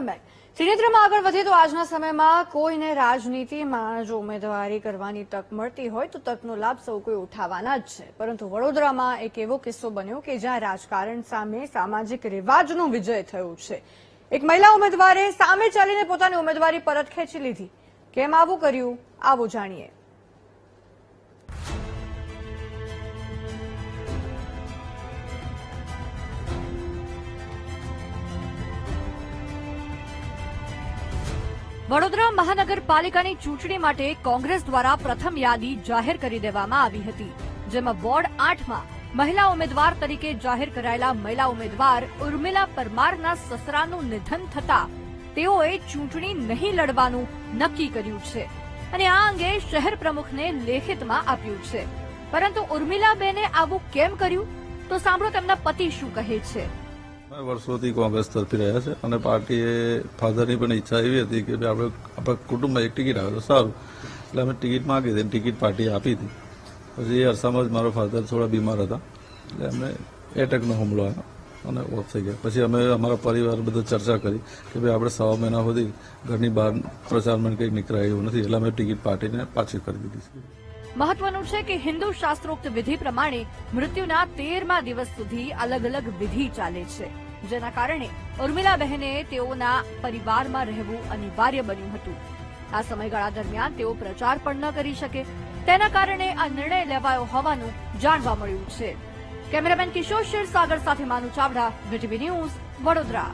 Welcome back. ત્રિનેત્રમાં આગળ વધીએ તો આજના સમયમાં કોઈને રાજનીતિમાં જો ઉમેદવારી કરવાની તક મળતી હોય તો તકનો લાભ સૌ કોઈ ઉઠાવવાના જ છે, પરંતુ વડોદરામાં એક એવો કિસ્સો બન્યો કે જ્યાં રાજકારણ સામે સામાજિક રિવાજનો વિજય થયો છે। એક મહિલા ઉમેદવારે સામે ચાલીને પોતાની ઉમેદવારી પરત ખેંચી લીધી। કેમ આવું કર્યું, આવો જાણીએ। વડોદરા મહાનગરપાલિકાની ચૂંટણી માટે કોંગ્રેસ દ્વારા પ્રથમ યાદી જાહેર કરી દેવામાં આવી હતી, જેમાં વોર્ડ 8માં મહિલા ઉમેદવાર તરીકે જાહેર કરાયેલા મહિલા ઉમેદવાર ઉર્મિલા પરમારના સસરાનું નિધન થતા તેઓએ ચૂંટણી નહીં લડવાનું નક્કી કર્યું છે અને આ અંગે શહેર પ્રમુખને લેખિતમાં આપ્યું છે। પરંતુ ઉર્મિલાબેને આવું કેમ કર્યું, તો સાંભળો તેમના પતિ શું કહે છે। વર્ષોથી કોંગ્રેસ તરફી રહ્યા છે અને પાર્ટીએ ફાધરની પણ ઈચ્છા એવી હતી કે આપણા કુટુંબમાં એક ટિકિટ આવે તો સારું, એટલે અમે ટિકિટ માંગી હતી, ટિકિટ પાર્ટીએ આપી હતી। પછી એ અરસામાં જ મારો ફાધર થોડા બીમાર હતા, એટલે એમને એટેકનો હુમલો આવ્યો અને ઓફ થઈ ગયા। પછી અમે અમારા પરિવાર બધું ચર્ચા કરી કે ભાઈ આપણે 6 મહિના સુધી ઘરની બહાર પ્રચારમાં કંઈક નીકળાય એવું નથી, એટલે અમે ટિકિટ પાર્ટીને પાછી કરી દીધી છે। મહત્વનું છે કે હિન્દુ શાસ્ત્રોક્ત વિધિ પ્રમાણે મૃત્યુના 13મા દિવસ સુધી અલગ અલગ વિધિ ચાલે છે, જેના કારણે ઉર્મિલાબહેને તેઓના પરિવારમાં રહેવું અનિવાર્ય બન્યું હતું। આ સમયગાળા દરમિયાન તેઓ પ્રચાર પણ ન કરી શકે, તેના કારણે આ નિર્ણય લેવાયો હોવાનું જાણવા મળ્યું છે। કેમેરામેન કિશોર ક્ષીરસાગર સાથે માનુ ચાવડા, વીટીવી ન્યૂઝ, વડોદરા।